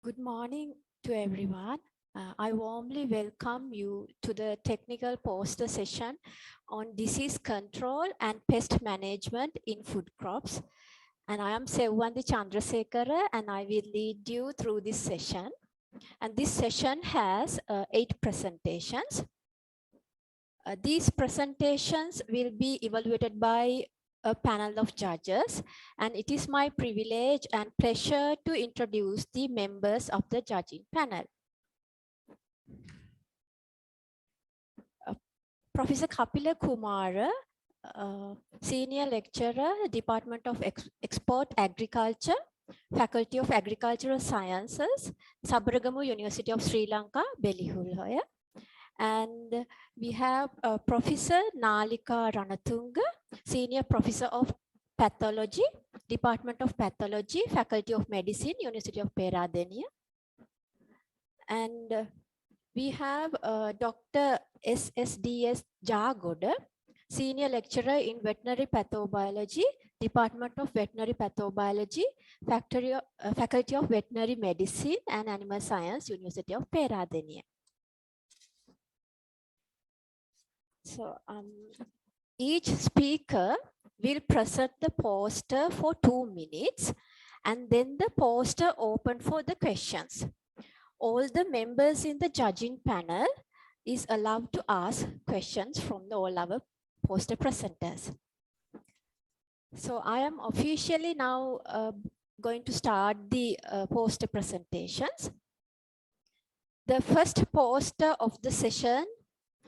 Good morning to everyone. I warmly welcome you to the technical poster session on disease control and pest management in food crops. And I am Sevwandi Chandrasekara and I will lead you through this session. And this session has 8 presentations. These presentations will be evaluated by a panel of judges, and it is my privilege and pleasure to introduce the members of the judging panel. Professor Kapila Kumara, Senior Lecturer, Department of Export Agriculture, Faculty of Agricultural Sciences, Sabaragamu University of Sri Lanka, Belihulhoya. And we have Professor Nalika Ranatunga, Senior Professor of Pathology, Department of Pathology, Faculty of Medicine, University of Peradeniya. And we have Dr. SSDS Jagoda, Senior Lecturer in Veterinary Pathobiology, Department of Veterinary Pathobiology, Faculty of Veterinary Medicine and Animal Science, University of Peradeniya. So each speaker will present the poster for 2 minutes and then the poster open for the questions. All the members in the judging panel is allowed to ask questions from all our poster presenters. So I am officially now going to start the poster presentations. The first poster of the session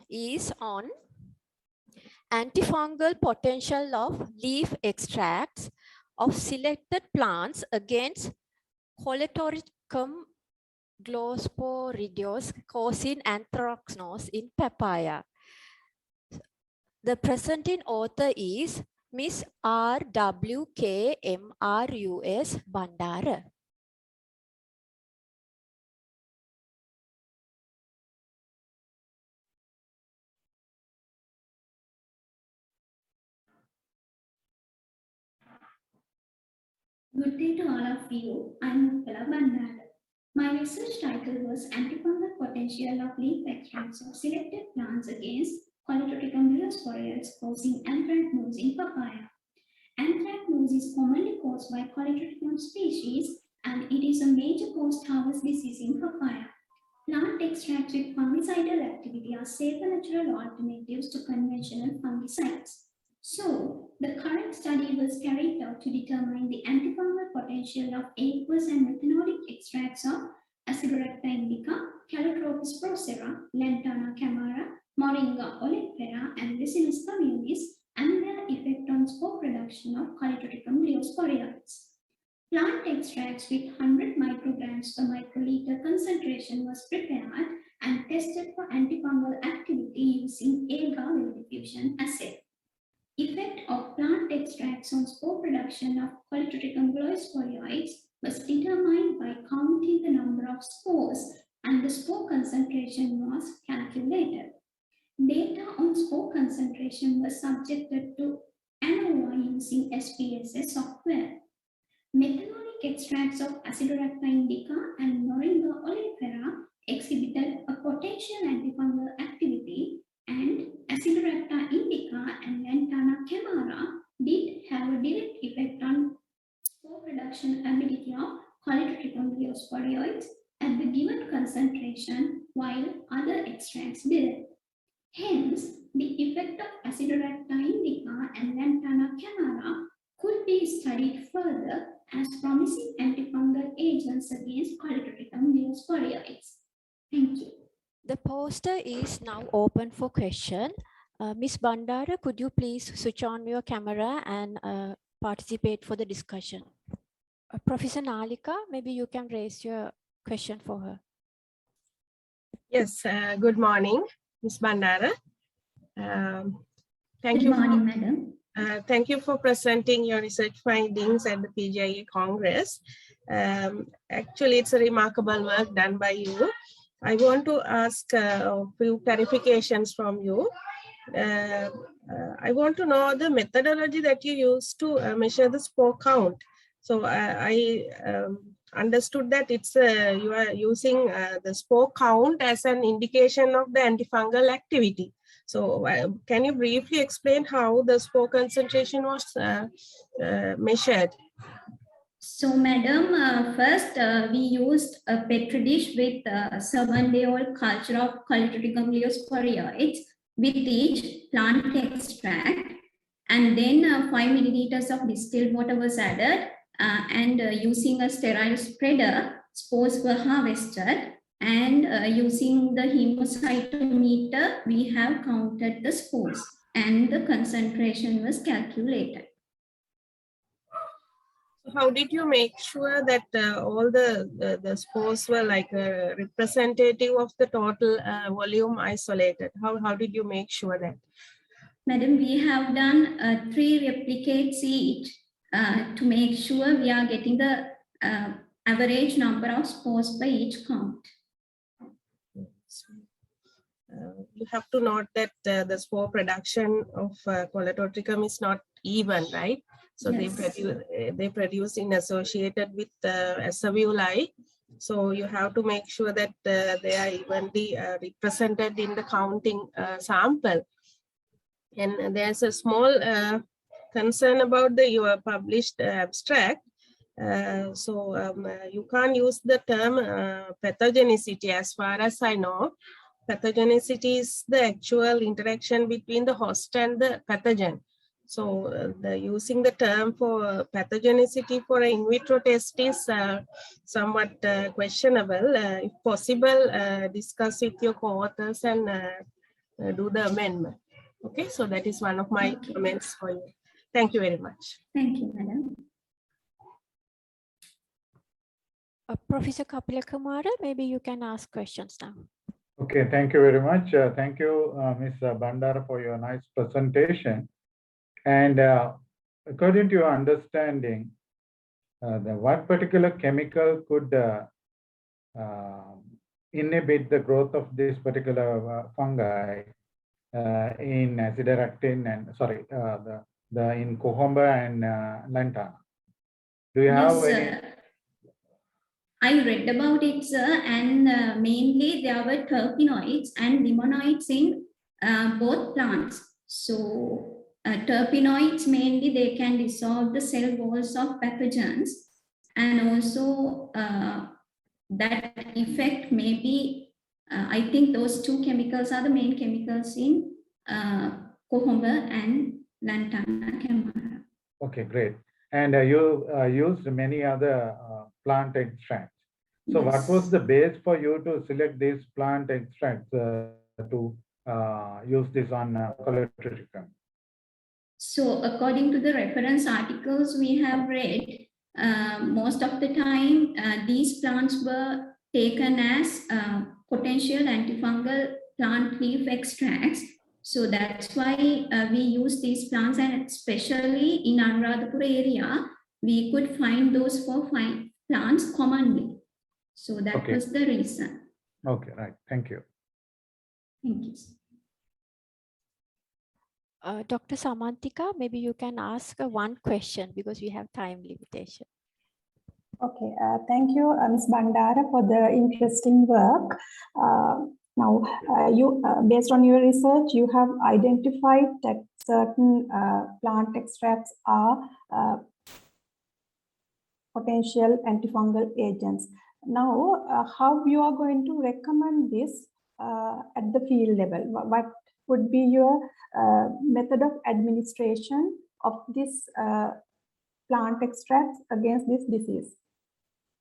is on antifungal potential of leaf extracts of selected plants against Coletoricum glosporideus causing anthracnose in papaya. The presenting author is Miss R.W.K.M.R.U.S. Bandara. Good day to all of you. I'm Uppala Bandara. My research title was Antifungal Potential of Leaf Extracts of Selected Plants Against Coletoricum glosporideus causing anthracnose in papaya. Anthracnose is commonly caused by Coletoricum species and it is a major post-harvest disease in papaya. Plant extracts with fungicidal activity are safer natural alternatives to conventional fungicides. So, the current study was carried out to determine the antifungal potential of aqueous and methanolic extracts of Acidorecta indica, Calotropis procera, Lantana camara, Moringa oleifera, and Ricinus communis, and their effect on spore production of Coletoricum glosporideus. Plant extracts with 100 micrograms per microliter concentration was prepared and tested for antifungal activity using agar well diffusion assay. Effect of plant extracts on spore production of Coletoricum glosporideus was determined by counting the number of spores and the spore concentration was calculated. Data on spore concentration was subjected to ANOVA using SPSS software. Methanolic extracts of Acidorecta indica and Moringa oleifera exhibited a potential antifungal activity, and Acidorecta indica and Lantana camara did have a direct effect on spore production ability of Coletoricum glosporideus at the given concentration, while other extracts did. Hence, the effect of Acidorecta indica and Lantana camara could be studied further as promising antifungal agents against Coletoricum glosporideus. Thank you. The poster is now open for question. Ms. Bandara, could you please switch on your camera and participate for the discussion? Professor Nalika, maybe you can raise your question for her. Yes, good morning, Ms. Bandara. Good morning, madam. Thank you for presenting your research findings at the PGIA Congress. Actually, it's a remarkable work done by you. I want to ask a few clarifications from you. I want to know the methodology that you use to measure the spore count. So I understood that it's you are using the spore count as an indication of the antifungal activity. So can you briefly explain how the spore concentration was measured? So, madam, first we used a petri dish with 7-day-old culture of Coleotrichum leosporioides with each plant extract, and then 5 milliliters of distilled water was added, and using a sterile spreader, spores were harvested, and using the hemocytometer, we have counted the spores, and the concentration was calculated. How did you make sure that all the spores were like representative of the total volume isolated? How did you make sure that? Madam, we have done 3 replicates each to make sure we are getting the average number of spores by each count. You have to note that the spore production of Coleotrichum is not even, right? So Yes. they produce in associated with Acevuli. So you have to make sure that they are evenly represented in the counting sample. And there's a small concern about your published abstract. You can't use the term pathogenicity as far as I know. Pathogenicity is the actual interaction between the host and the pathogen. So using the term for pathogenicity for an in vitro test is somewhat questionable. If possible, discuss with your co-authors and do the amendment. Okay, so that is one of my comments for you. Thank you very much. Thank you, madam. Professor Kapila Kumara, maybe you can ask questions now. Okay, thank you very much. Thank you, Ms. Bandara, for your nice presentation. And according to your understanding, what particular chemical could inhibit the growth of this particular fungi in acidaractin and in Cochumba and Lantana? Do you have any? I read about it, sir, and mainly there were terpenoids and limonoids in both plants. So terpenoids mainly they can dissolve the cell walls of pathogens, and also that effect may be, I think those 2 chemicals are the main chemicals in Cochumba and Lantana camara. Okay, great. And you used many other plant extracts. So Yes. what was the base for you to select these plant extracts to use this on Coleotrichum? So according to the reference articles we have read, most of the time these plants were taken as potential antifungal plant leaf extracts. So that's why we use these plants, and especially in Anuradhapura area, we could find those 4 plants commonly. So that was the reason. Okay, right. Thank you. Thank you. Dr. Samantika, maybe you can ask one question because we have time limitation. Okay, thank you, Ms. Bandara, for the interesting work. Now, based on your research, you have identified that certain plant extracts are potential antifungal agents. Now, how you are going to recommend this at the field level? What would be your method of administration of this plant extracts against this disease?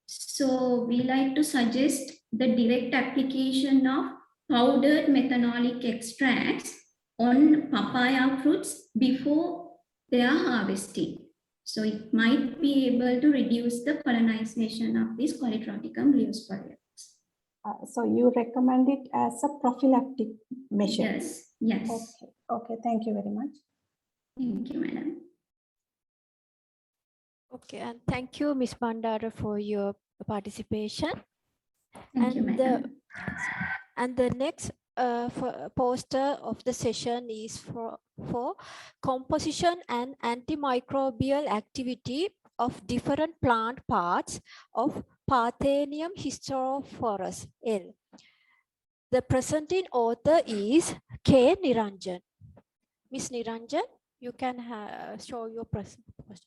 So we like to suggest the direct application of powdered methanolic extracts on papaya fruits before they are harvested. So it might be able to reduce the colonization of these Coleotrichum leosporioides. So you recommend it as a prophylactic measure? Yes, yes. Okay, okay, thank you very much. Thank you, madam. Okay, and thank you, Ms. Bandara, for your participation. Thank you, madam. And the next poster of the session is for composition and antimicrobial activity of different plant parts of Parthenium hysterophorus L. The presenting author is K. Niranjan. Miss Niranjan, you can show your presentation.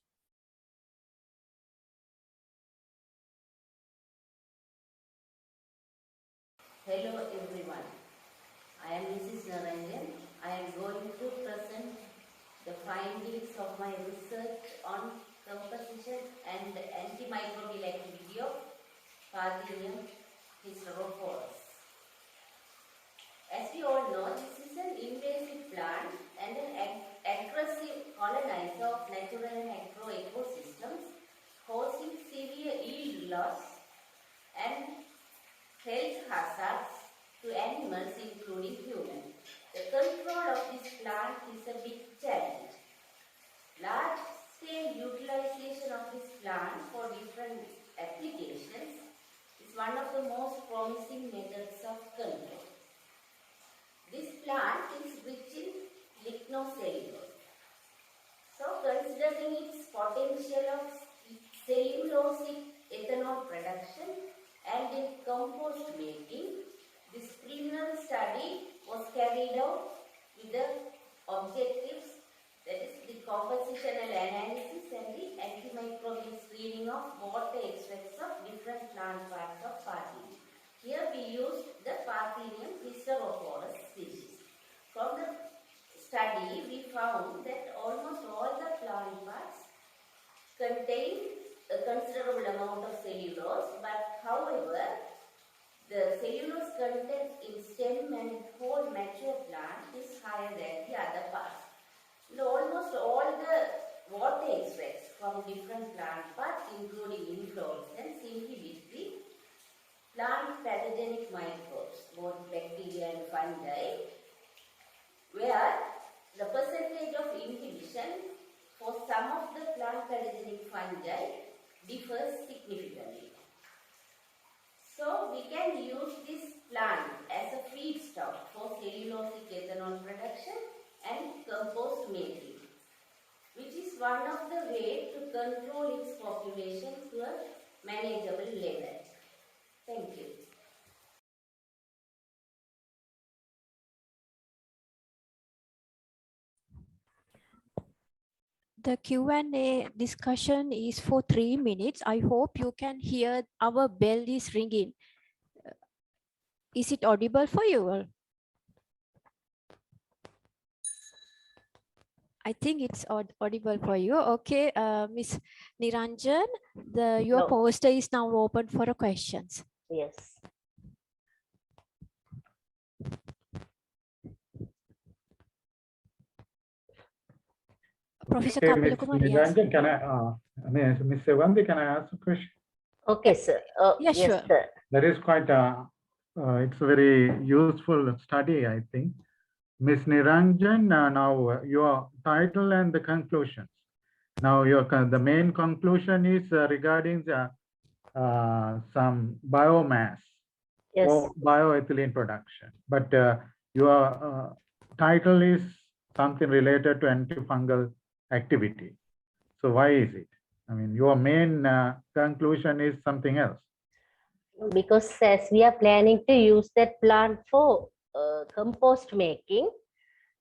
Hello everyone, I am Mrs. Niranjan. I am going to present the findings of my research on composition and antimicrobial activity of Parthenium hysterophorus. As we all know, this is an invasive plant and an aggressive colonizer of natural and agro ecosystems, causing severe yield loss and health hazards to animals, including humans. The control of this plant is a big challenge. Large-scale utilization of this plant for different applications is one of the most promising methods of control. This plant is rich in lignocellulose. So, considering its potential of cellulosic ethanol production and in compost making, this preliminary study was carried out with the objectives, that is the compositional analysis and the antimicrobial screening of water extracts of different plant parts of Parthenium. Here we used the Parthenium hysterophorus species. From the study, we found that almost all the plant parts contain a considerable amount of cellulose, but however, the cellulose content in stem and whole mature plant is higher than the other parts. Almost all the water extracts from different plant parts, including inflorescence, inhibit the plant pathogenic microbes, both bacteria and fungi, where the percentage of inhibition for some of the plant pathogenic fungi differs significantly. So we can use this plant as a feedstock for cellulosic ethanol production and compost making, which is one of the ways to control its population to a manageable level. Thank you. The Q&A discussion is for 3 minutes. I hope you can hear our bell is ringing. Is it audible for you? I think it's audible for you. Okay, Miss Niranjan, your No. poster is now open for questions. Yes. Professor Okay, Ms. Kapila Kumar, yes. Niranjan, can I, Ms. Sevanthi, can I ask a question? Okay, sir. Yeah, yes, sure. sir. That is quite it's a very useful study, I think. Ms. Niranjan, now your title and the conclusions. Now the main conclusion is regarding the some biomass Yes. or bioethylene production. But your title is something related to antifungal activity. So why is it? I mean, your main conclusion is something else. Because as we are planning to use that plant for compost making,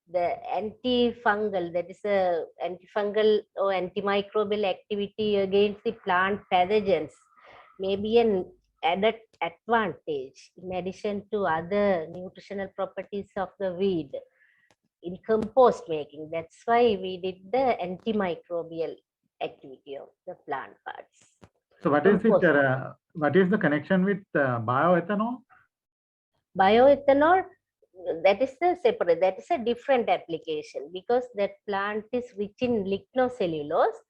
the antifungal, that is a antifungal or antimicrobial activity against the plant pathogens, may be an added advantage in addition to other nutritional properties of the weed in compost making. That's why we did the antimicrobial activity of the plant parts. So what is it? What is the connection with bioethanol? Bioethanol, that is a separate, that is a different application, because that plant is rich in lignocellulose.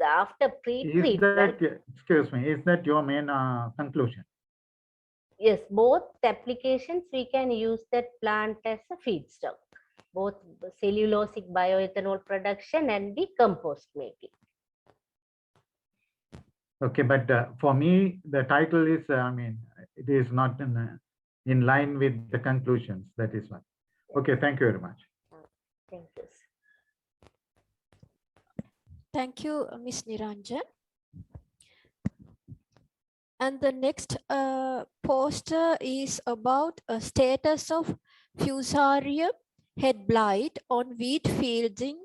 After pre-treatment, Excuse me, is that your main conclusion? yes, both applications we can use that plant as a feedstock, both cellulosic bioethanol production and the compost making. Okay, but for me, the title is, I mean, it is not in line with the conclusions. That is why. Okay, thank you very much. Thank you. Thank you, Ms. Niranjan. And the next poster is about a status of Fusarium head blight on wheat fields in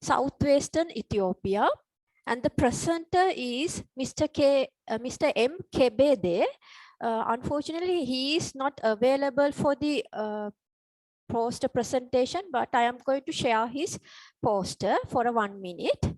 southwestern Ethiopia. And the presenter is Mr. M. Kebede. Unfortunately, he is not available for the poster presentation, but I am going to share his poster for 1 minute.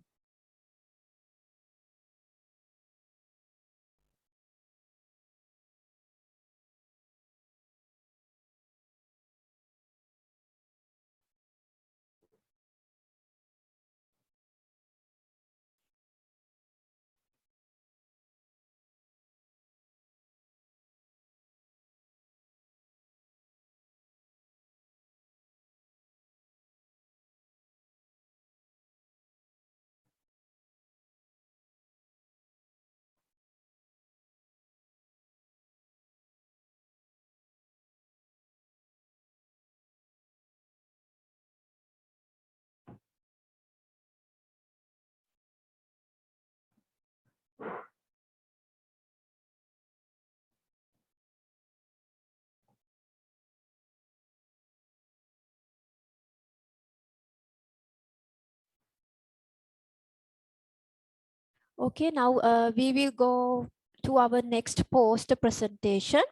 Okay, now we will go to our next poster presentation.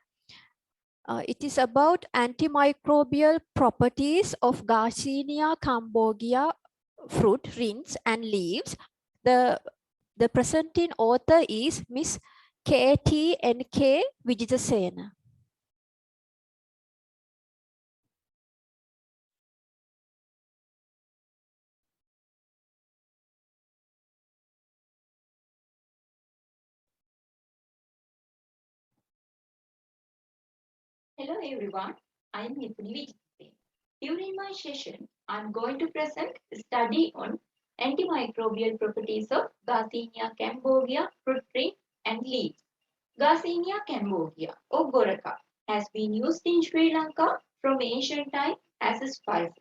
It is about antimicrobial properties of Garcinia cambogia fruit, rinds, and leaves. The presenting author is Ms. KTNK Vijayasena. Hello everyone, I am Nipuni Vijay. During my session, I am going to present a study on antimicrobial properties of Garcinia cambogia fruit tree and leaves. Garcinia cambogia or Goraca has been used in Sri Lanka from ancient times as a spice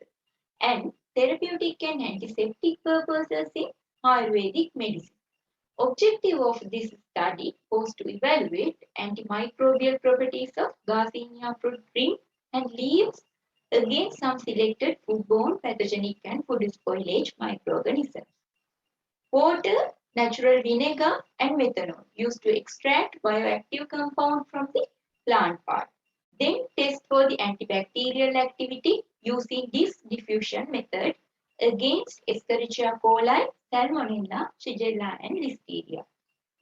and therapeutic and antiseptic purposes in Ayurvedic medicine. Objective of this study was to evaluate antimicrobial properties of Garcinia fruit tree and leaves against some selected foodborne pathogenic and food spoilage microorganisms. Water, natural vinegar, and methanol used to extract bioactive compound from the plant part. Then test for the antibacterial activity using this diffusion method against Escherichia coli, Salmonella, Shigella, and Listeria.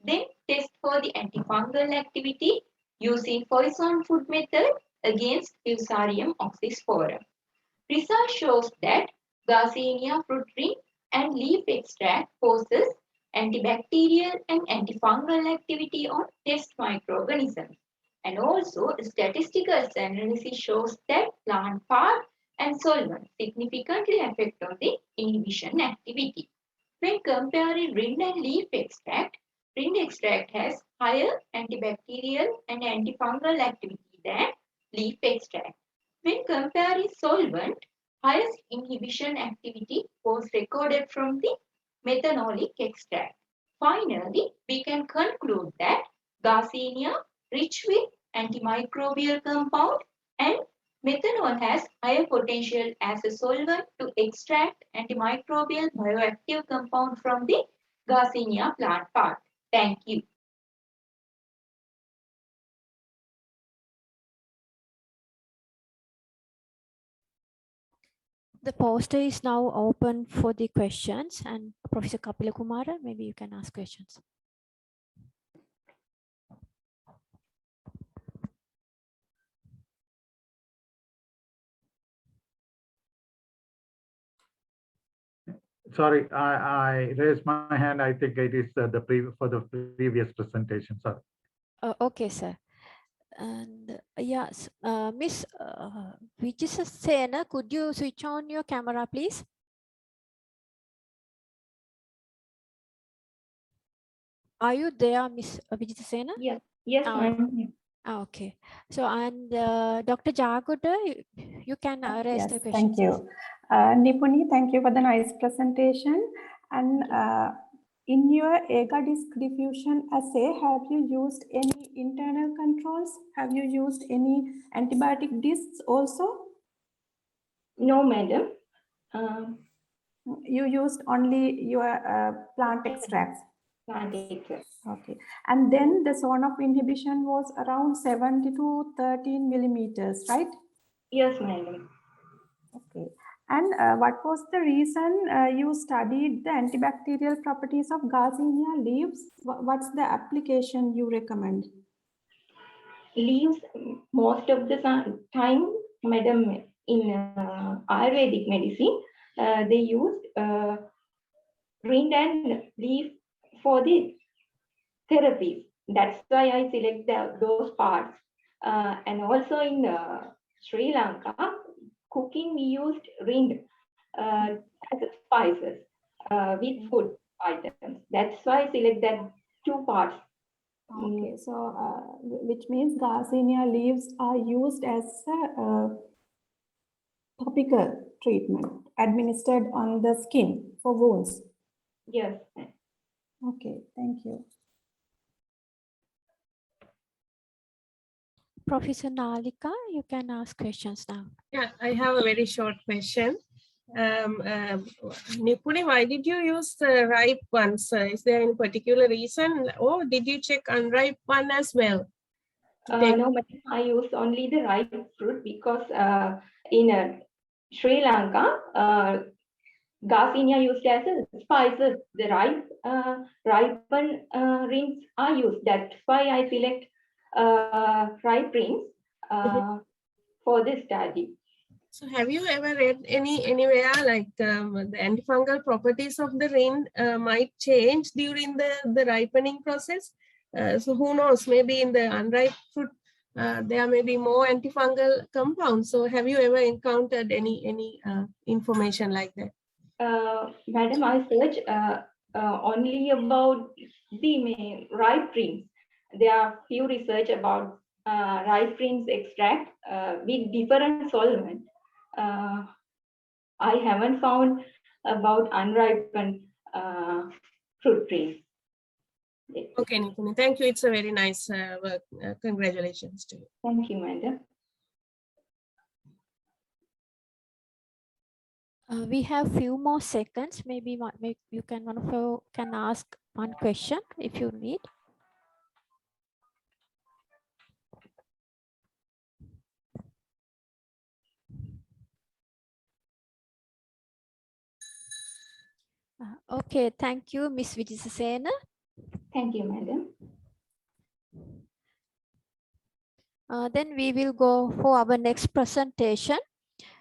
Then test for the antifungal activity using poison food method against Fusarium oxysporum. Result shows that Garcinia fruit tree and leaf extract causes antibacterial and antifungal activity on test microorganisms. And also, statistical analysis shows that plant part and solvent significantly affect on the inhibition activity. When comparing rind and leaf extract, rind extract has higher antibacterial and antifungal activity than leaf extract. When comparing solvent, highest inhibition activity was recorded from the methanolic extract. Finally, we can conclude that Garcinia rich with antimicrobial compound and methanol has higher potential as a solvent to extract antimicrobial bioactive compound from the Garcinia plant part. Thank you. The poster is now open for the questions, and Professor Kapila Kumara, maybe you can ask questions. Sorry, I raised my hand. I think it is for the previous presentation. Sorry. Okay, sir. And yes, Miss Vijayasena, could you switch on your camera, please? Are you there, Miss Vijayasena? Yes, I'm here. Okay. So, and Dr. Jagoda, you can raise Yes, the thank questions. you. Nipuni, thank you for the nice presentation. And in your agar distribution assay, have you used any internal controls? Have you used any antibiotic discs also? No, madam. You used only your plant extracts. Plant extract. Okay. And then the zone of inhibition was around 7 to 13 millimeters, right? Yes, madam. Okay. And what was the reason you studied the antibacterial properties of Garcinia leaves? What's the application you recommend? Leaves most of the time, madam, in Ayurvedic medicine, they used rind and leaf for the therapies. That's why I select those parts. And also in Sri Lanka, cooking we used rind as spices with food items. That's why I select that two parts. Okay, so which means Garcinia leaves are used as a topical treatment administered on the skin for wounds. Yes. Okay, thank you. Professor Nalika, you can ask questions now. Yeah, I have a very short question. Nipuni, why did you use the ripe ones? Is there any particular reason, or did you check unripe one as well? No, but I use only the ripe fruit because in Sri Lanka, Garcinia used as a spices. The ripened rings are used. That's why I select ripe rings for this study. So have you ever read anywhere like the antifungal properties of the rind might change during the ripening process? So who knows, maybe in the unripe fruit, there may be more antifungal compounds. So have you ever encountered any information like that? Madam, I search only about the ripe rings. There are few research about ripe rings extract with different solvent. I haven't found about unripened fruit trees. Okay, Nipuni, thank you. It's a very nice work. Congratulations to you. Thank you, madam. We have few more seconds. Maybe one of you can ask one question if you need. Okay, thank you, Ms. Vijayasena. Thank you, madam. Then we will go for our next presentation.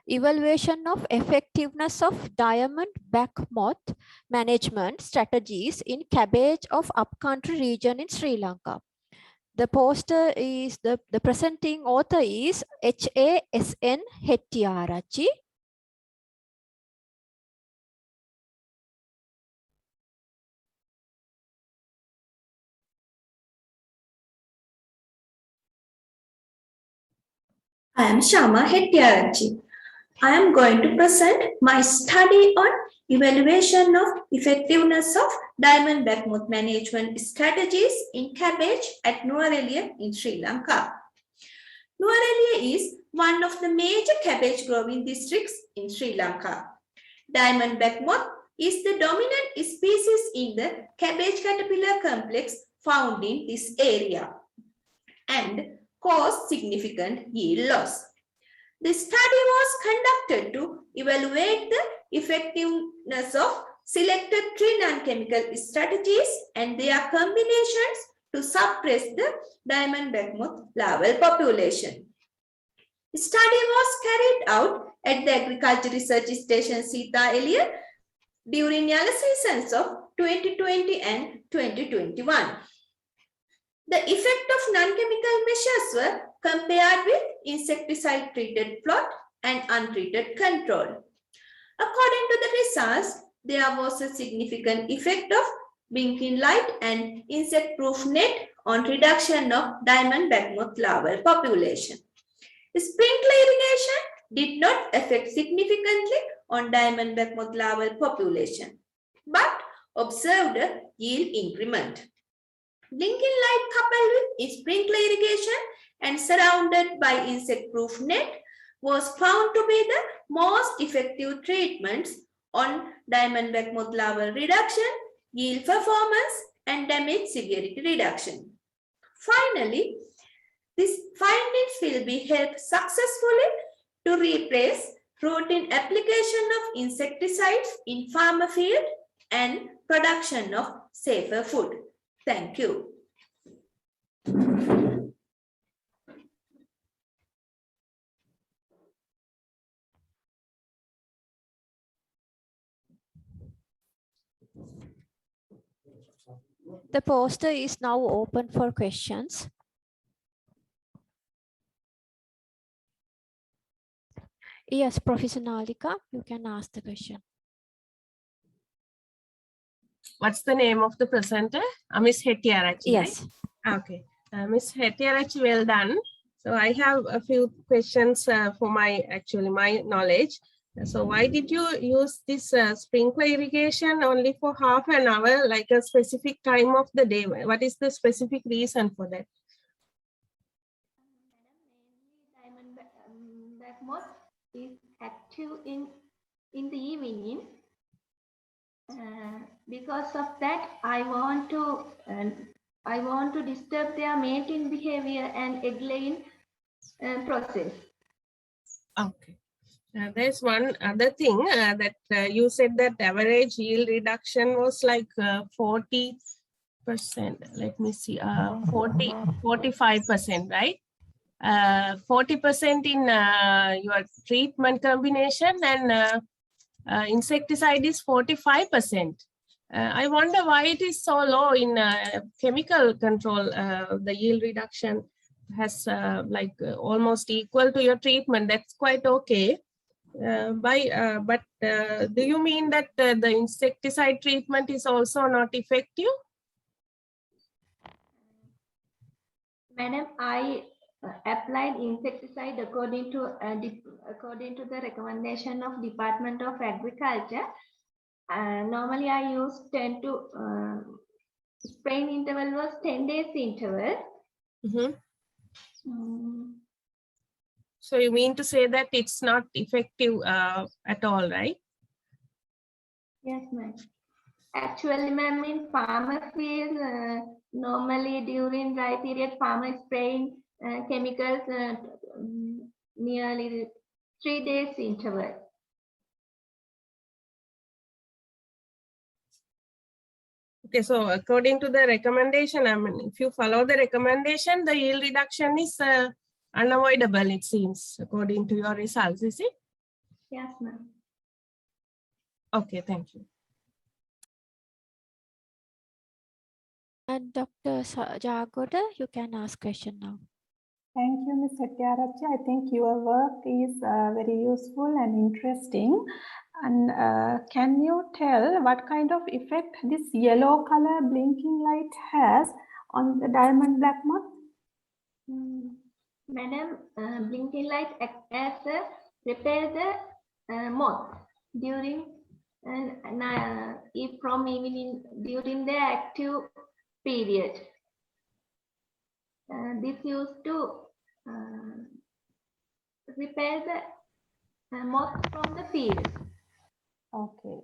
Evaluation of effectiveness of diamond back moth management strategies in cabbage of upcountry region in Sri Lanka. The poster is, the presenting author is HASN Hettiarachchi. I am Shama Hettiarachchi. I am going to present my study on evaluation of effectiveness of diamond-back moth management strategies in cabbage at Nuwara in Sri Lanka. Nuwara is one of the major cabbage growing districts in Sri Lanka. Diamond-back moth is the dominant species in the cabbage caterpillar complex found in this area and cause significant yield loss. The study was conducted to evaluate the effectiveness of selected three non-chemical strategies and their combinations to suppress the diamond-back moth larval population. The study was carried out at the Agriculture Research Station Sita Elliott during yellow seasons of 2020 and 2021. The effect of non-chemical measures were compared with insecticide-treated plot and untreated control. According to the results, there was a significant effect of blinking light and insect-proof net on reduction of diamond-back moth larval population. Sprinkler irrigation did not affect significantly on diamond-back moth larval population. but observed a yield increment. Blinking light coupled with sprinkler irrigation and surrounded by insect-proof net was found to be the most effective treatments on diamondback moth larval reduction, yield performance, and damage severity reduction. Finally, these findings will be helped successfully to replace routine application of insecticides in farmer field and production of safer food. Thank you. The poster is now open for questions. Yes, Professor Nalika, you can ask the question. What's the name of the presenter? Miss Hettiarachchi, Yes. right? Okay. Miss Hettiarachchi, well done. So I have a few questions for my knowledge. So why did you use this sprinkler irrigation only for half an hour, like a specific time of the day? What is the specific reason for that? Diamondback moth is active in the evening. Because of that, I want to disturb their mating behavior and egg laying process. Okay. There's one other thing that you said that average yield reduction was like 40%. Let me see, 45%, right? 40% in your treatment combination and insecticide is 45%. I wonder why it is so low in chemical control. The yield reduction has almost equal to your treatment. That's quite okay. But do you mean that the insecticide treatment is also not effective? Madam, I applied insecticide according to the recommendation of Department of Agriculture. Normally, I use 10 to spraying interval was 10 days interval. Mm-hmm. So you mean to say that it's not effective at all, right? Yes, ma'am. Actually, ma'am, in farmer field, normally during dry period, farmer spraying chemicals nearly 3 days interval. Okay, so according to the recommendation, I mean, if you follow the recommendation, the yield reduction is unavoidable, it seems, according to your results, is it? Yes, ma'am. Okay, thank you. And Dr. Jagoda, you can ask question now. Thank you, Ms. Hettiarachchi. I think your work is very useful and interesting. And can you tell what kind of effect this yellow color blinking light has on the diamond black moth? Madam, blinking light acts as a repel the moth during from evening during the active period. This used to repel the moth from the field. Okay.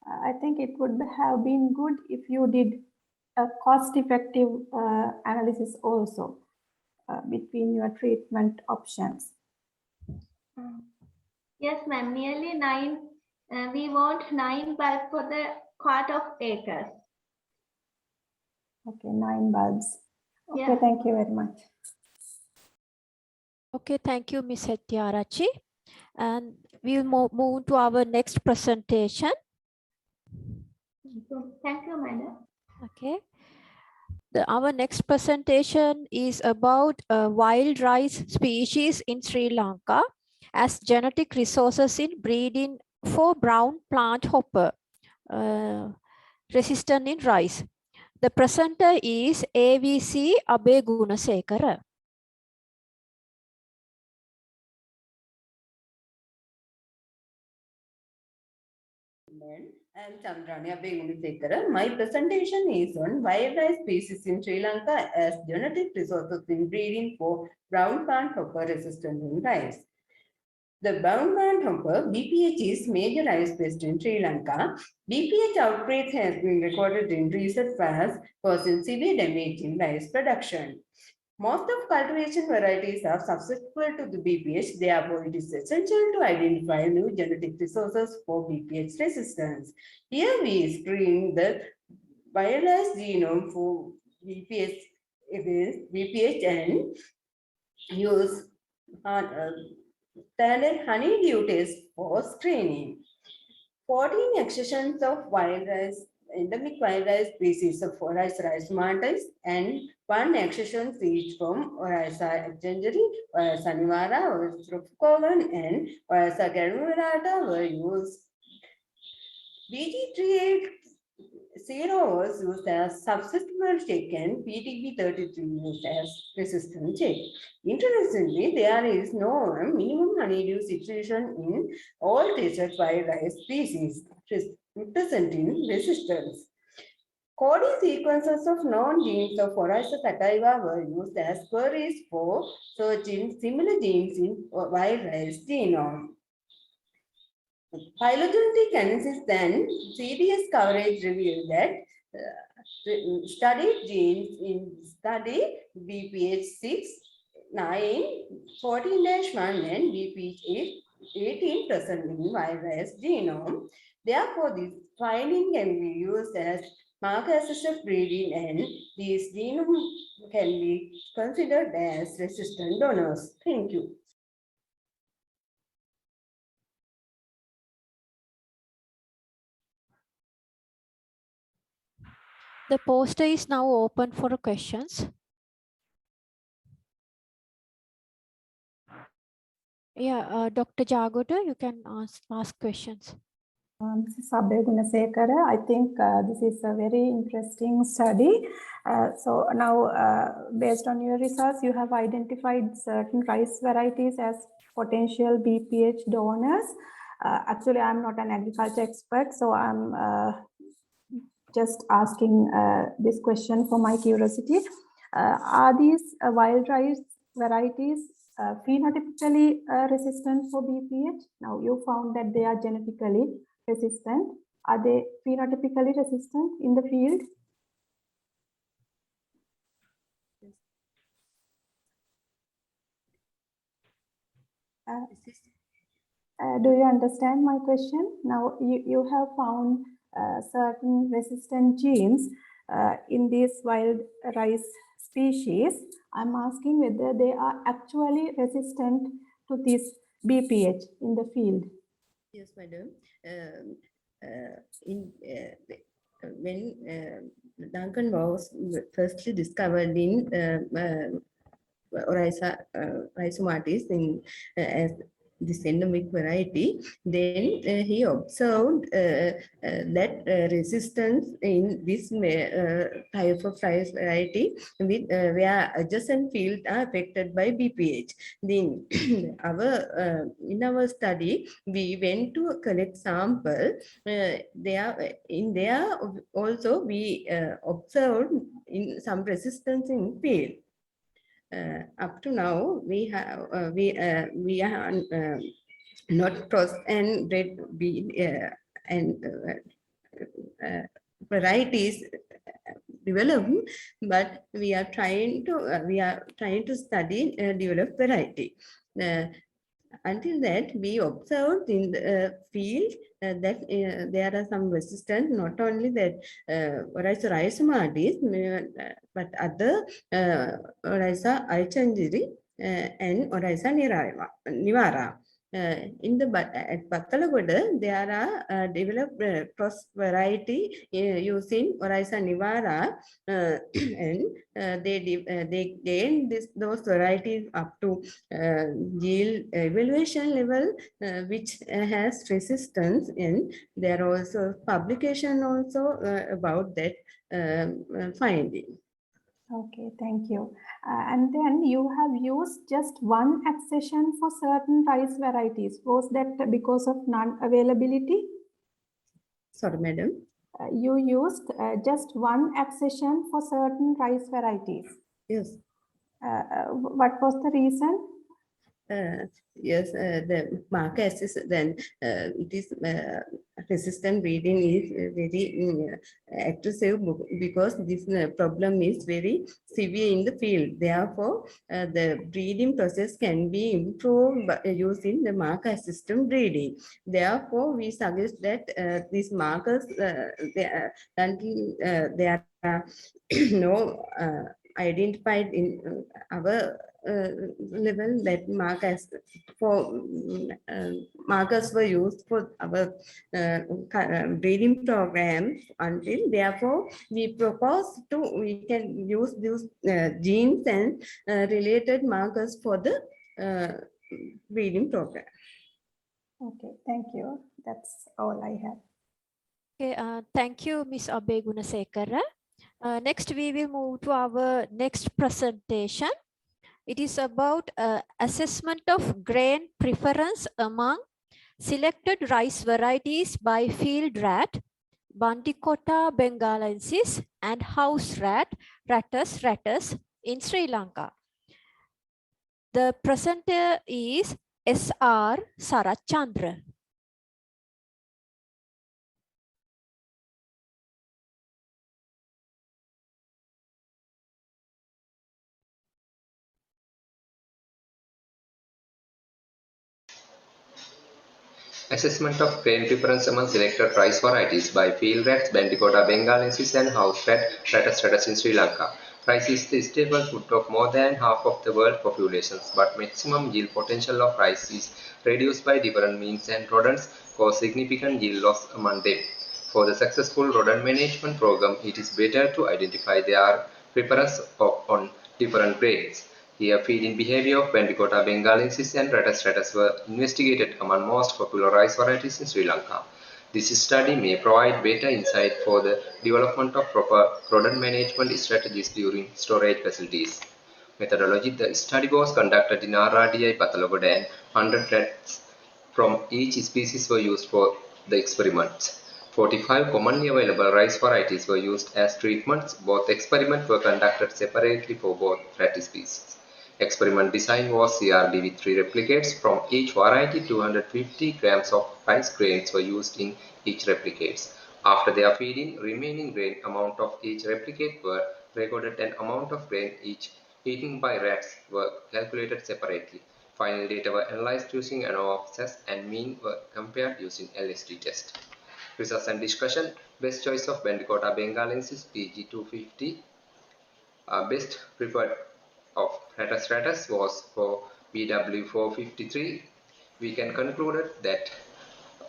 I think it would have been good if you did a cost-effective analysis also between your treatment options. Yes, ma'am. Nearly 9. We want 9 bulbs for the quart of acres. Okay, 9 bulbs. Okay, Yeah. thank you very much. Okay, thank you, Ms. Hettiarachchi. And we'll move to our next presentation. Thank you, madam. Okay. Our next presentation is about wild rice species in Sri Lanka as genetic resources in breeding for brown plant hopper resistant in rice. The presenter is AVC Abe Gunasekara. gentlemen, I am Chandrani Abegunisekara. My presentation is on wild rice species in Sri Lanka as genetic resources in breeding for brown plant hopper resistant in rice. The brown plant hopper BPH is major rice pest in Sri Lanka. BPH outbreak has been recorded in recent past, causing severe damage in rice production. Most of cultivation varieties are susceptible to the BPH, therefore it is essential to identify new genetic resources for BPH resistance. Here we screen the virus genome for BPH against BPH and use standard honeydew test for screening. 14 exceptions of wild rice, endemic wild rice species of Oryza rhizomatis and 1 exception each from Oryza extensori, Oryza nivara, Oryza tropicum, and Oryza granularata were used. BG380 was used as susceptible check and PTB33 used as resistant check. Interestingly, there is no minimum honeydew situation in all tested wild rice species representing resistance. Coding sequences of known genes of Oryza sativa were used as queries for searching similar genes in wild rice genome. Phylogenetic analysis then CDS coverage revealed that studied genes in study BPH6, 9, 14-1 and BPH 18 present in wild rice genome. Therefore, this finding can be used as marker-assisted breeding and these genomes can be considered as resistant donors. Thank you. The poster is now open for questions. Yeah, Dr. Jagota, you can ask questions. Mrs. Abhay Gunasekara, I think this is a very interesting study. So now, based on your results, you have identified certain rice varieties as potential BPH donors. Actually, I'm not an agriculture expert, so I'm just asking this question for my curiosity. Are these wild rice varieties phenotypically resistant for BPH? Now, you found that they are genetically resistant. Are they phenotypically resistant in the field? Do you understand my question? Now, you have found certain resistant genes in these wild rice species. I'm asking whether they are actually resistant to this BPH in the field. Yes, madam. When Duncan was firstly discovered in Oryza rhizomatis in as this endemic variety, then he observed that resistance in this type of rice variety with where adjacent fields are affected by BPH. Then in our study, we went to collect sample. There also we observed in some resistance in field. Up to now, we are not cross and bred varieties developed, but we are trying to study develop variety. Until that, we observed in the field that there are some resistance, not only that Oryza rhizomatis, but other Oryza extensori and Oryza nivara. In the at Battalagoda, there are developed cross variety using Oryza nivara, and they gain those varieties up to yield evaluation level, which has resistance, and there are also publication also about that finding. Okay, thank you. And then you have used just one accession for certain rice varieties. Was that because of non-availability? Sorry, madam. You used just one accession for certain rice varieties. Yes. What was the reason? Yes, the marker assist, then it is resistant breeding is very aggressive because this problem is very severe in the field. Therefore, the breeding process can be improved by using the marker assistant breeding. Therefore, we suggest that these markers, until there are no identified in our level, that markers for markers were used for our breeding program until. Therefore, we propose we can use these genes and related markers for the breeding program. Okay, thank you. That's all I have. Okay, thank you, Ms. Abhay Gunasekara. Next, we will move to our next presentation. It is about assessment of grain preference among selected rice varieties by field rat, Bandicota bengalensis, and house rat, Rattus in Sri Lanka. The presenter is S.R. Sarachandra. Assessment of grain preference among selected rice varieties by field rats, Bandicota bengalensis and house rat, Rattus in Sri Lanka. Rice is the staple food of more than half of the world populations, but maximum yield potential of rice is reduced by different means and rodents cause significant yield loss among them. For the successful rodent management program, it is better to identify their preference on different grains. Here, feeding behavior of Bandicota bengalensis and Rattus were investigated among most popular rice varieties in Sri Lanka. This study may provide better insight for the development of proper rodent management strategies during storage facilities. Methodology: the study was conducted in RRDI Pathalogoda and 100 rats from each species were used for the experiments. 45 commonly available rice varieties were used as treatments. Both experiments were conducted separately for both rat species. Experiment design was CRD with 3 replicates. From each variety, 250 grams of rice grains were used in each replicates. After their feeding, remaining grain amount of each replicate were recorded and amount of grain each eaten by rats were calculated separately. Final data were analyzed using ANOVA and mean were compared using LSD test. Research and discussion: best choice of Bandicota bengalensis PG250. Best preferred of Rattus was for BW453. We can conclude that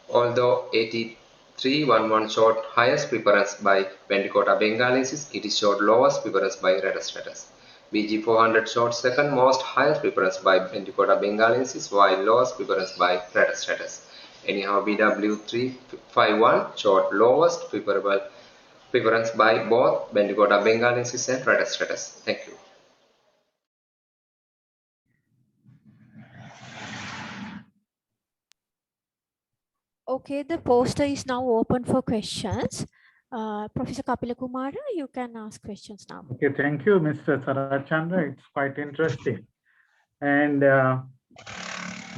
although 8311 showed highest preference by Bandicota bengalensis, it showed lowest preference by Rattus. BG400 showed second most highest preference by Bandicota bengalensis, while lowest preference by Rattus. Anyhow, BW351 showed lowest preference by both Bandicota bengalensis and Rattus. Thank you. Okay, the poster is now open for questions. Professor Kapila Kumara, you can ask questions now. Okay, thank you, Mr. Sarachandra. It's quite interesting. And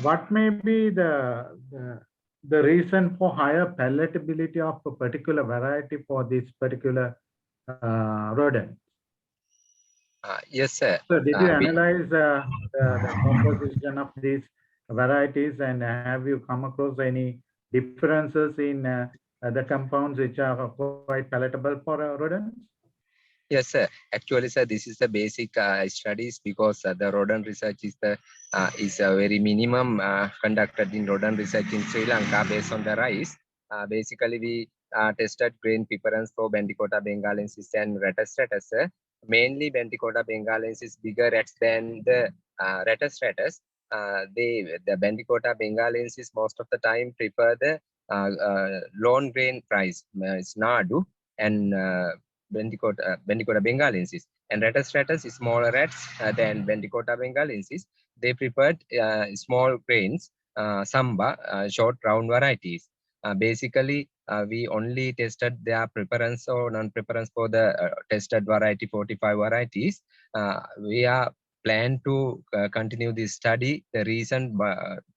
what may be the reason for higher palatability of a particular variety for this particular rodent? Yes, sir. So did you analyze the composition of these varieties, and have you come across any differences in the compounds which are quite palatable for rodents? Yes, sir. Actually, sir, this is the basic studies because the rodent research is a very minimum conducted in rodent research in Sri Lanka based on the rice. Basically, we tested grain preference for Bandicota bengalensis and Rattus. Mainly, Bandicota bengalensis bigger rats than the Rattus. The Bandicota bengalensis most of the time prefer the long grain rice, it's Nadu, and Bandicota bengalensis, and Rattus is smaller rats than Bandicota bengalensis. They preferred small grains, samba, short round varieties. Basically, we only tested their preference or non-preference for the tested variety, 45 varieties. We are plan to continue this study. The reason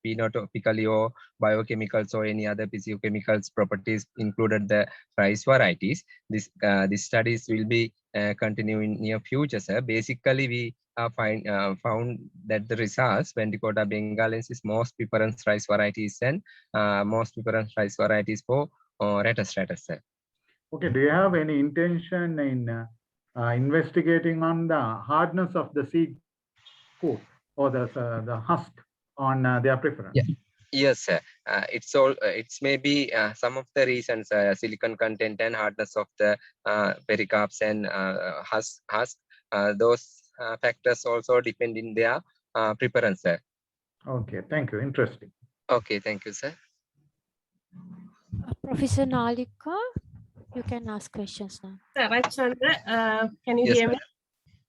phenotypically or biochemicals or any other physiochemicals properties included the rice varieties. These studies will be continuing in near future, sir. Basically, we found that the results Ventricoda bengalensis most preference rice varieties and most preference rice varieties for Rattus rattus, sir. Okay, do you have any intention in investigating on the hardness of the seed coat or the husk on their preference? Yeah. Yes, sir. It's maybe some of the reasons, silicon content and hardness of the pericarps and husk. Those factors also depend in their preference, sir. Okay, thank you. Interesting. Okay, thank you, sir. Professor Nalika, you can ask questions now. Chandra, can you Yes, hear me? madam.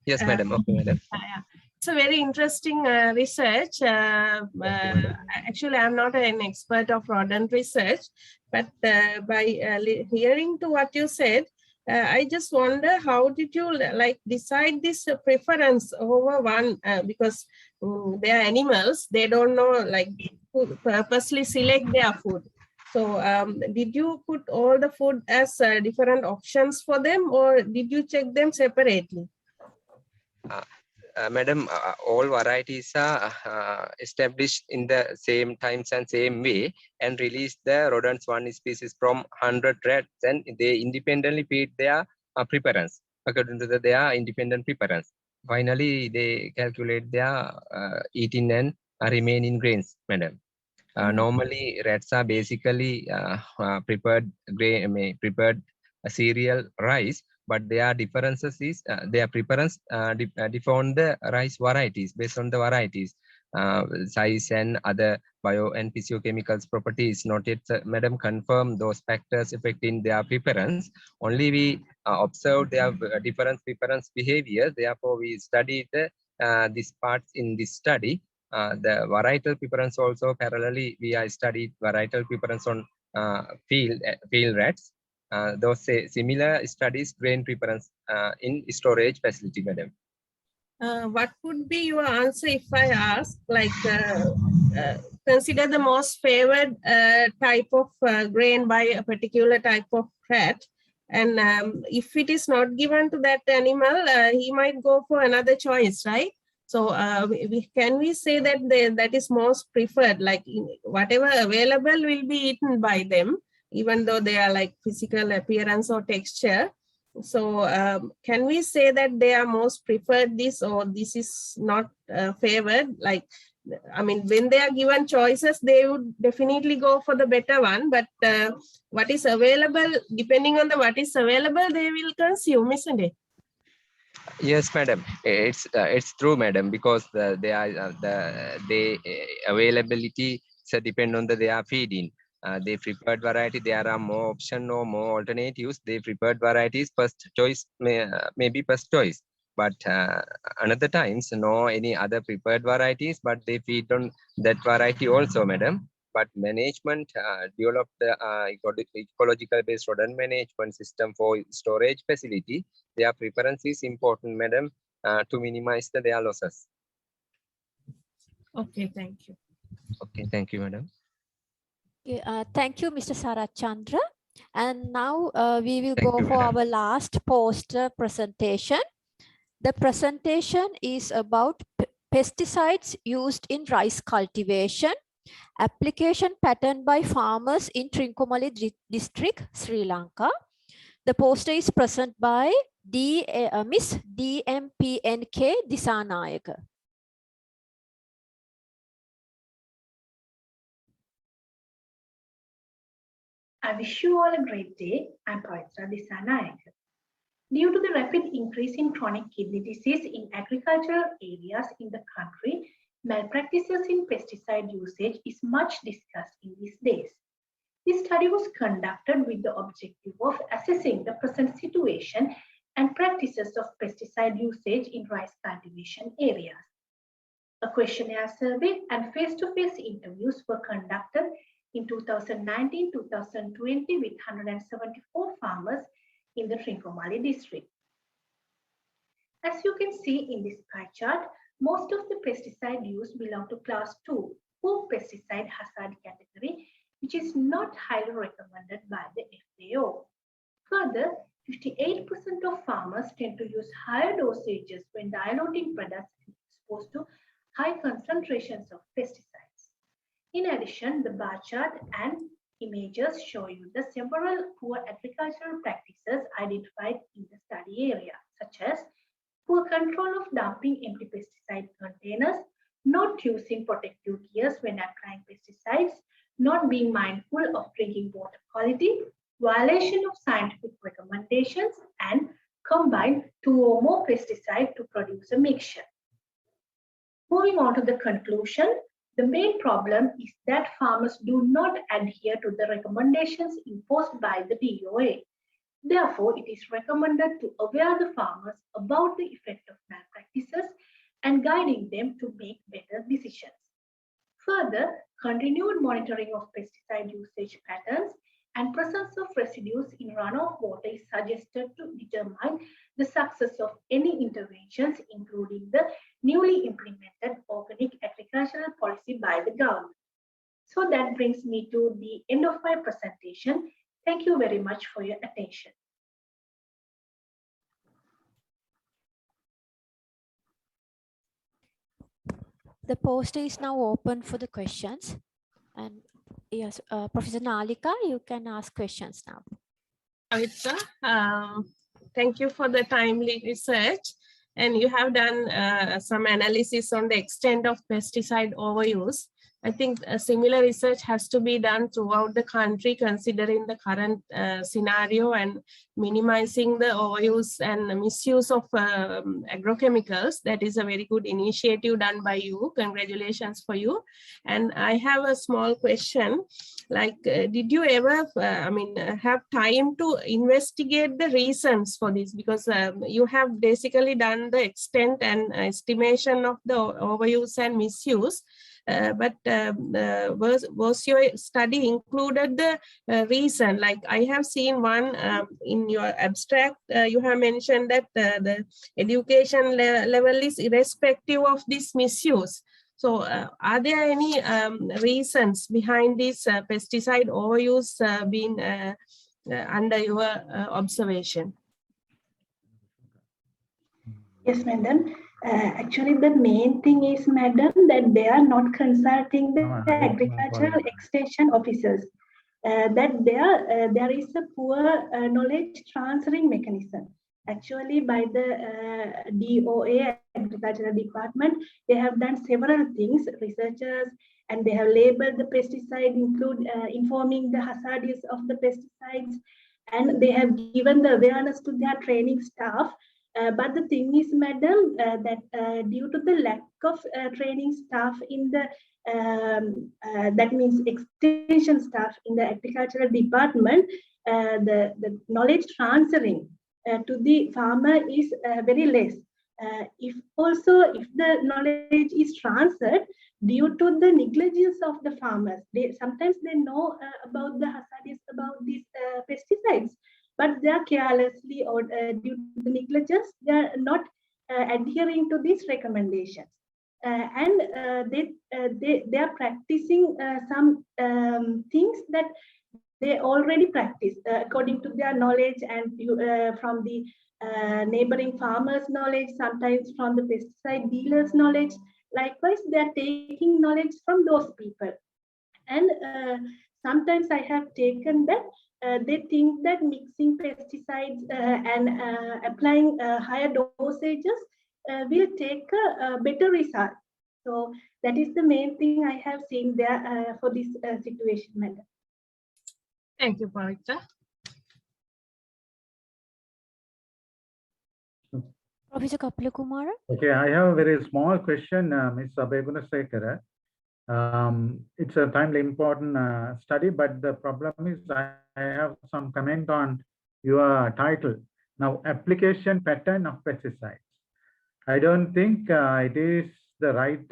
Yes, madam. Okay, madam. Yeah. It's a very interesting research. Actually, I'm not an expert of rodent research, but by hearing to what you said, I just wonder how did you like decide this preference over one? Because they are animals, they don't know like purposely select their food. So did you put all the food as different options for them, or did you check them separately? Madam, all varieties are established in the same times and same way and release the rodents one species from 100 rats, and they independently feed their preference according to their independent preference. Finally, they calculate their eating and remaining grains, madam. Normally, rats are basically prepared cereal rice, but their differences is their preference differ the rice varieties based on the varieties, size and other bio and physiochemicals properties. Not yet, madam, confirm those factors affecting their preference. Only we observe their different preference behavior. Therefore, we studied these parts in this study. The varietal preference also parallelly we studied varietal preference on field rats. Those similar studies grain preference in storage facility, madam. What would be your answer if I ask, like, consider the most favored type of grain by a particular type of rat, and if it is not given to that animal, he might go for another choice, right? So can we say that that is most preferred, like whatever available will be eaten by them, even though they are like physical appearance or texture? So can we say that they are most preferred this, or this is not favored? Like, I mean, when they are given choices, they would definitely go for the better one, but what is available, depending on what is available, they will consume, isn't it? Yes, madam. It's true, madam, because the availability depend on their feeding. They preferred variety. There are more option or more alternatives. They preferred varieties. First choice may be first choice, but another times no any other preferred varieties. But they feed on that variety also, madam. But management developed the ecological based rodent management system for storage facility. Their preference is important, madam, to minimize their losses. Okay, thank you. Okay, thank you, madam. Thank you, Mr. Sarachandra. And now we will go for our last poster presentation. The presentation is about pesticides used in rice cultivation, application pattern by farmers in Trincomalee district, Sri Lanka. The poster is presented by Miss DMPNK Disanayaka. I wish you all a great day. I'm Pavitra Disanayaka. Due to the rapid increase in chronic kidney disease in agricultural areas in the country, malpractices in pesticide usage is much discussed in these days. This study was conducted with the objective of assessing the present situation and practices of pesticide usage in rice cultivation areas. A questionnaire survey and face-to-face interviews were conducted in 2019-2020 with 174 farmers in the Trincomalee district. As you can see in this pie chart, most of the pesticide used belong to class 2, poor pesticide hazard category, which is not highly recommended by the FAO. Further, 58% of farmers tend to use higher dosages when diluting products exposed to high concentrations of pesticides. In addition, the bar chart and images show you the several poor agricultural practices identified in the study area, such as poor control of dumping empty pesticide containers, not using protective gears when applying pesticides, not being mindful of drinking water quality, violation of scientific recommendations, and combine 2 or more pesticides to produce a mixture. Moving on to the conclusion, the main problem is that farmers do not adhere to the recommendations imposed by the DOA. Therefore, it is recommended to aware the farmers about the effect of malpractices and guiding them to make better decisions. Further, continued monitoring of pesticide usage patterns and presence of residues in runoff water is suggested to determine the success of any interventions, including the newly implemented organic agricultural policy by the government. So that brings me to the end of my presentation. Thank you very much for your attention. The poster is now open for the questions. And yes, Professor Nalika, you can ask questions now. Pavitra, thank you for the timely research. And you have done some analysis on the extent of pesticide overuse. I think a similar research has to be done throughout the country, considering the current scenario and minimizing the overuse and misuse of agrochemicals. That is a very good initiative done by you. Congratulations for you. And I have a small question. Like, did you ever, have time to investigate the reasons for this? Because you have basically done the extent and estimation of the overuse and misuse. But was your study included the reason? Like I have seen one in your abstract, you have mentioned that the education level is irrespective of this misuse. So are there any reasons behind this pesticide overuse being under your observation? Yes, madam. Actually, the main thing is, madam, that they are not consulting the agricultural extension officers. That there is a poor knowledge transferring mechanism. Actually, by the DOA, Agricultural Department, they have done several things, researchers, and they have labeled the pesticide, informing the hazards of the pesticides, and they have given the awareness to their training staff. But the thing is, madam, that due to the lack of training staff in the, that means extension staff in the agricultural department, the knowledge transferring to the farmer is very less. If the knowledge is transferred due to the negligence of the farmers, sometimes they know about the hazards about these pesticides, but they are carelessly or due to the negligence, they are not adhering to these recommendations. And they are practicing some things that they already practice according to their knowledge and from the neighboring farmers' knowledge, sometimes from the pesticide dealers' knowledge. Likewise, they are taking knowledge from those people. And sometimes I have taken that they think that mixing pesticides and applying higher dosages will take a better result. So that is the main thing I have seen there for this situation, madam. Thank you, Pavitra. Professor Kapila Kumara. Okay, I have a very small question, Ms. Abhay. It's a timely important study, but the problem is I have some comment on your title. Now, application pattern of pesticides. I don't think it is the right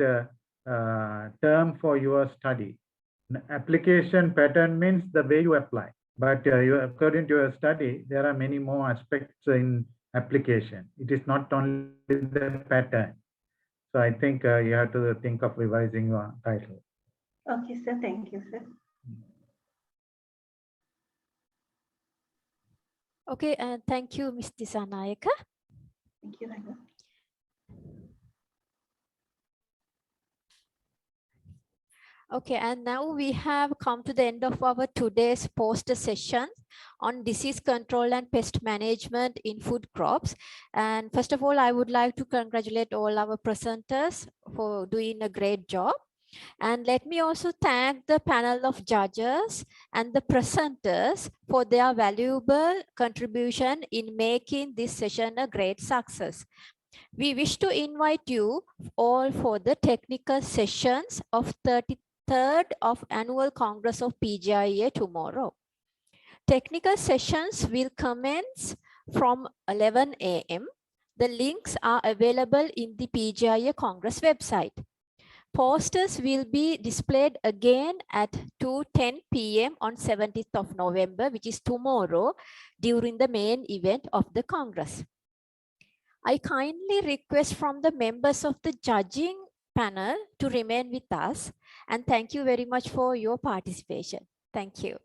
term for your study. application pattern means the way you apply. But according to your study, there are many more aspects in application. It is not only the pattern. So I think you have to think of revising your title. Okay, sir. Thank you, sir. Okay, and thank you, Ms. Disanayaka. Thank you, Ranga. Okay, and now we have come to the end of our today's poster session on disease control and pest management in food crops. And first of all, I would like to congratulate all our presenters for doing a great job. And let me also thank the panel of judges and the presenters for their valuable contribution in making this session a great success. We wish to invite you all for the technical sessions of 33rd of Annual Congress of PGIA tomorrow. Technical sessions will commence from 11 a.m. The links are available in the PGIA Congress website. Posters will be displayed again at 2:10 p.m. on 17th of November, which is tomorrow, during the main event of the Congress. I kindly request from the members of the judging panel to remain with us, and thank you very much for your participation. Thank you.